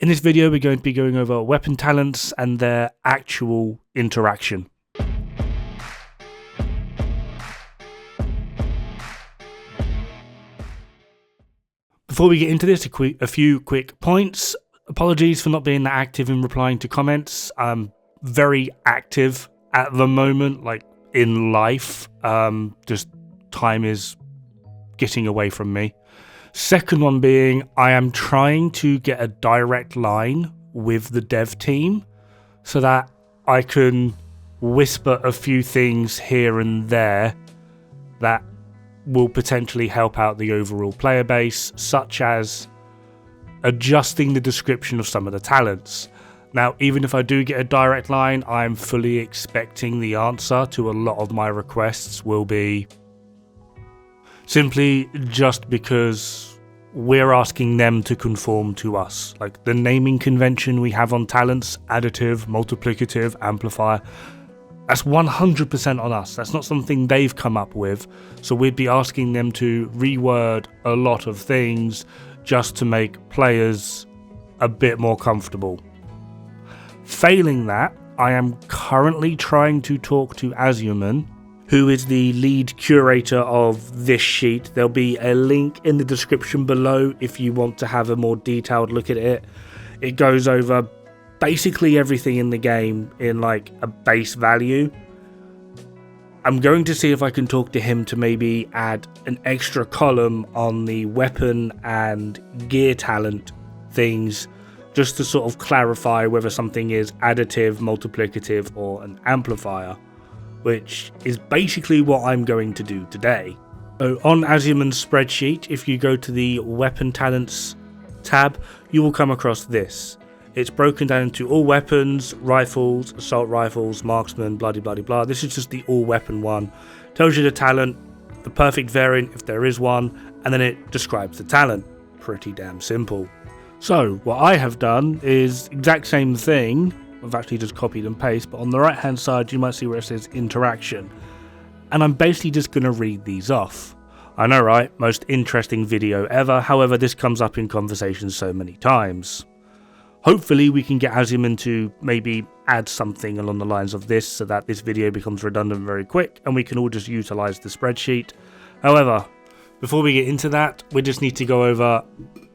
In this video, we're going to be going over weapon talents and their actual interaction. Before we get into this, a few quick points. Apologies for not being that active in replying to comments. I'm very active at the moment, like in life. Just time is getting away from me. Second one being, I am trying to get a direct line with the dev team so that I can whisper a few things here and there that will potentially help out the overall player base, such as adjusting the description of some of the talents. Now, even if I do get a direct line, I'm fully expecting the answer to a lot of my requests will be simply just because we're asking them to conform to us. Like the naming convention we have on talents, additive, multiplicative, amplifier, that's 100% on us. That's not something they've come up with. So we'd be asking them to reword a lot of things just to make players a bit more comfortable. Failing that, I am currently trying to talk to Azuman, who is the lead curator of this sheet. There'll be a link in the description below if you want to have a more detailed look at it. It goes over basically everything in the game in like a base value. I'm going to see if I can talk to him to maybe add an extra column on the weapon and gear talent things, just to sort of clarify whether something is additive, multiplicative, or an amplifier, which is basically what I'm going to do today. So on Azuman's spreadsheet, if you go to the weapon talents tab, you will come across this. It's broken down into all weapons, rifles, assault rifles, marksman, bloody bloody blah. This is just the all weapon one. Tells you the talent, the perfect variant if there is one, and then it describes the talent. Pretty damn simple. So what I have done is exact same thing. I've actually just copied and pasted, but on the right hand side you might see where it says interaction. And I'm basically just going to read these off. I know, right? Most interesting video ever. However, this comes up in conversations so many times. Hopefully we can get Azuman to maybe add something along the lines of this so that this video becomes redundant very quick and we can all just utilize the spreadsheet. However, before we get into that, we just need to go over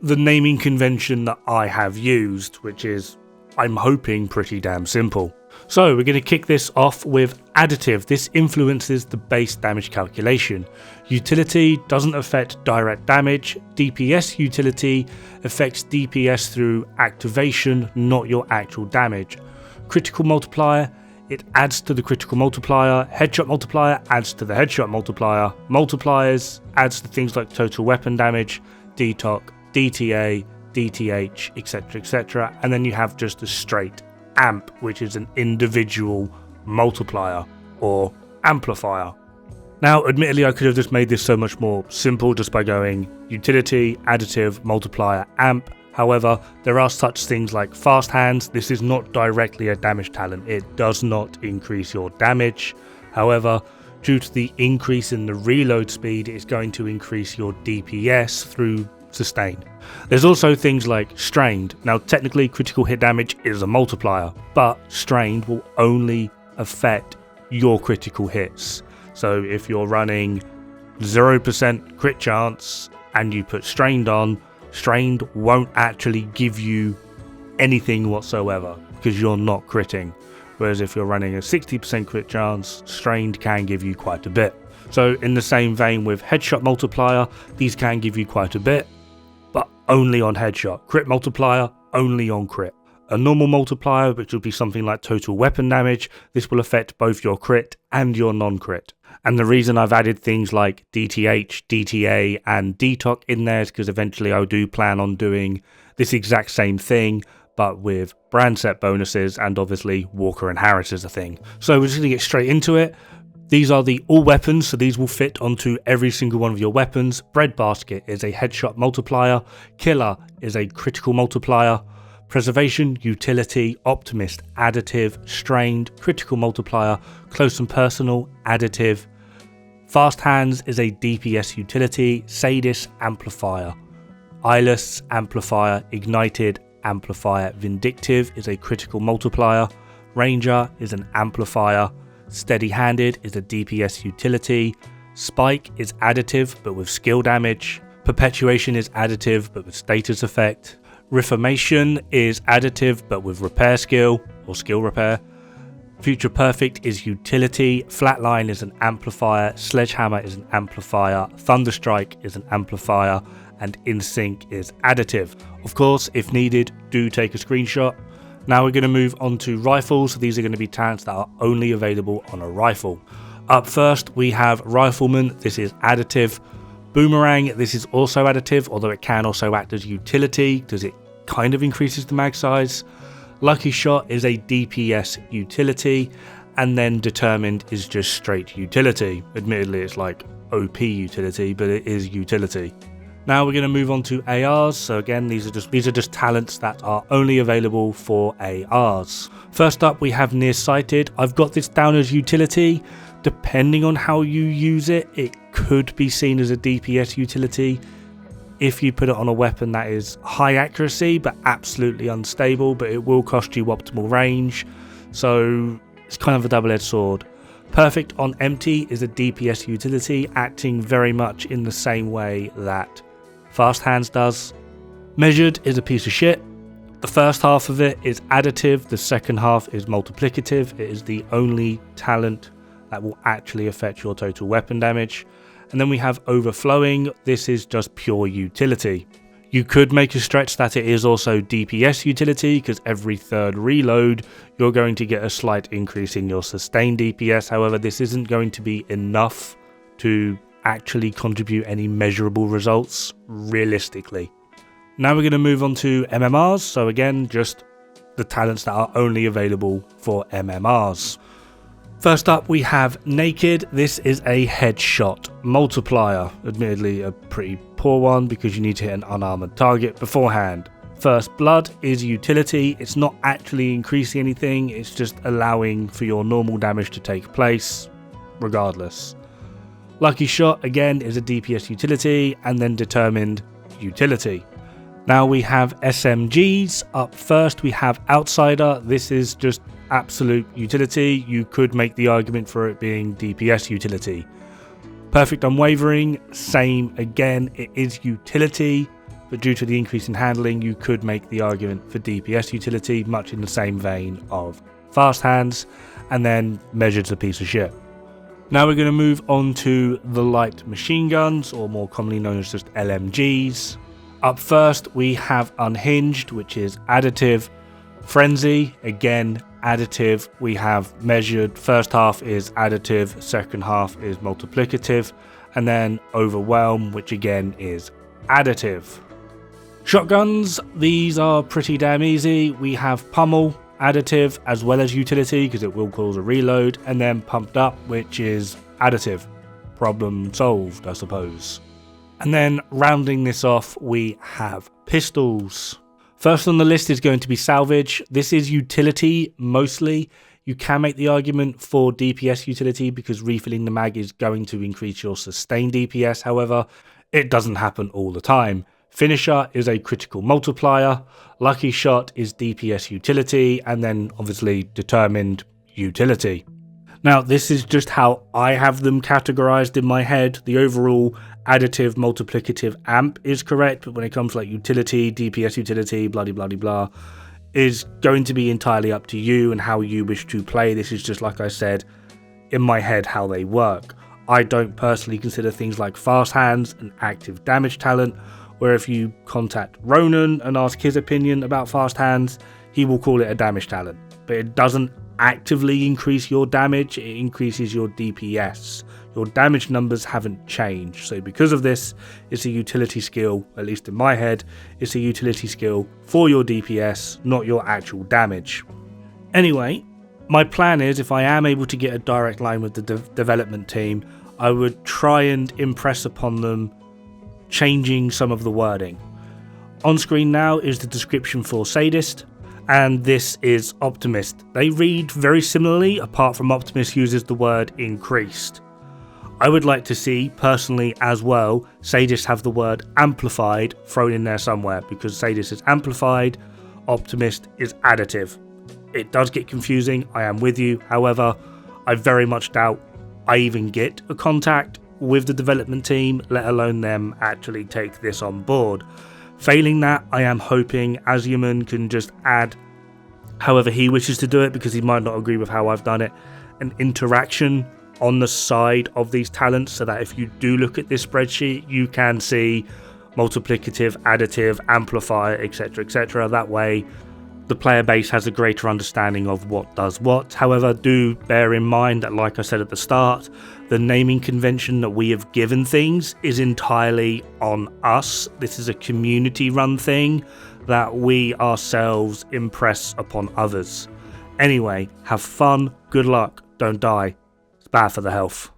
the naming convention that I have used, which is, I'm hoping, pretty damn simple. So we're going to kick this off with additive. This influences the base damage calculation. Utility doesn't affect direct damage. DPS utility affects DPS through activation, not your actual damage. Critical multiplier, it adds to the critical multiplier. Headshot multiplier adds to the headshot multiplier. Multipliers adds to things like total weapon damage, DTOC, DTA, DTH, etc, etc. And then you have just a straight amp, which is an individual multiplier or amplifier. Now, admittedly, I could have just made this so much more simple just by going utility, additive, multiplier, amp. However, there are such things like fast hands. This is not directly a damage talent. It does not increase your damage. However, due to the increase in the reload speed, it's going to increase your DPS through sustained. There's also things like strained. Now technically critical hit damage is a multiplier, but strained will only affect your critical hits. So if you're running 0% crit chance and you put strained on, strained won't actually give you anything whatsoever because you're not critting. Whereas if you're running a 60% crit chance, strained can give you quite a bit. So in the same vein with headshot multiplier, these can give you quite a bit, but only on headshot. Crit multiplier, only on crit. A normal multiplier, which will be something like total weapon damage, this will affect both your crit and your non-crit. And the reason I've added things like DTH, DTA and DTOC in there is because eventually I do plan on doing this exact same thing, but with brand set bonuses, and obviously Walker and Harris is a thing. So we're just going to get straight into it. These are the all weapons, so these will fit onto every single one of your weapons. Breadbasket is a headshot multiplier. Killer is a critical multiplier. Preservation, utility, optimist, additive, strained, critical multiplier, close and personal, additive. Fast hands is a DPS utility. Sadist, amplifier. Eyeless, amplifier, ignited, amplifier. Vindictive is a critical multiplier. Ranger is an amplifier. Steady-handed is a DPS utility. Spike is additive but with skill damage. Perpetuation is additive but with status effect. Reformation is additive but with repair skill or skill repair. Future Perfect is utility. Flatline is an amplifier. Sledgehammer is an amplifier. Thunderstrike is an amplifier. And InSync is additive. Of course, if needed, do take a screenshot. Now we're going to move on to rifles. These are going to be talents that are only available on a rifle. Up first, we have Rifleman. This is additive. Boomerang, this is also additive, although it can also act as utility because it kind of increases the mag size. Lucky Shot is a DPS utility, and then Determined is just straight utility. Admittedly, it's like OP utility, but it is utility. Now we're going to move on to ARs. So again, these are just talents that are only available for ARs. First up, we have Nearsighted. I've got this down as utility. Depending on how you use it, it could be seen as a DPS utility. If you put it on a weapon that is high accuracy but absolutely unstable, but it will cost you optimal range. So it's kind of a double-edged sword. Perfect on empty is a DPS utility, acting very much in the same way that Fast Hands does. Measured is a piece of shit. The first half of it is additive, the second half is multiplicative. It is the only talent that will actually affect your total weapon damage. And then we have Overflowing. This is just pure utility. You could make a stretch that it is also DPS utility, because every third reload you're going to get a slight increase in your sustained DPS. However, this isn't going to be enough to actually contribute any measurable results realistically. Now we're going to move on to MMRs. So again, just the talents that are only available for MMRs. First up, we have Naked. This is a headshot multiplier. Admittedly, a pretty poor one because you need to hit an unarmored target beforehand. First Blood is utility. It's not actually increasing anything. It's just allowing for your normal damage to take place regardless. Lucky Shot, again, is a DPS utility, and then Determined utility. Now we have SMGs. Up first, we have Outsider. This is just absolute utility. You could make the argument for it being DPS utility. Perfect Unwavering, same again, it is utility, but due to the increase in handling, you could make the argument for DPS utility, much in the same vein of Fast Hands, and then Measured's a piece of shit. Now we're going to move on to the light machine guns, or more commonly known as just LMGs. Up first, we have Unhinged, which is additive. Frenzy, again, additive. We have Measured. First half is additive, second half is multiplicative, and then Overwhelm, which again is additive. Shotguns, these are pretty damn easy. We have Pummel, additive, as well as utility, because it will cause a reload, and then Pumped Up, which is additive. Problem solved, I suppose. And then rounding this off, we have pistols. First on the list is going to be Salvage. This is utility mostly. You can make the argument for DPS utility because refilling the mag is going to increase your sustained DPS. However, it doesn't happen all the time. Finisher is a critical multiplier. Lucky Shot is DPS utility, and then obviously Determined utility. Now, this is just how I have them categorized in my head. The overall additive multiplicative amp is correct, but when it comes to like utility, DPS utility, blah blah blah blah, is going to be entirely up to you and how you wish to play. This is just, like I said, in my head how they work. I don't personally consider things like Fast Hands an active damage talent, where if you contact Ronan and ask his opinion about Fast Hands, he will call it a damage talent. But it doesn't actively increase your damage, it increases your DPS. Your damage numbers haven't changed. So because of this, it's a utility skill, at least in my head, it's a utility skill for your DPS, not your actual damage. Anyway, my plan is, if I am able to get a direct line with the development team, I would try and impress upon them changing some of the wording. On screen now is the description for Sadist, and this is Optimist. They read very similarly, apart from Optimist uses the word increased. I would like to see, personally as well, Sadist have the word amplified thrown in there somewhere, because Sadist is amplified, optimist is additive. It does get confusing, I am with you. However, I very much doubt I even get a contact with the development team, let alone them actually take this on board. Failing that, I am hoping Aziaman can just add, however he wishes to do it, because he might not agree with how I've done it, an interaction on the side of these talents, so that if you do look at this spreadsheet, you can see multiplicative, additive, amplifier, etc, etc. That way the player base has a greater understanding of what does what. However, do bear in mind that, like I said at the start, the naming convention that we have given things is entirely on us. This is a community run thing that we ourselves impress upon others. Anyway, have fun, good luck, don't die. It's bad for the health.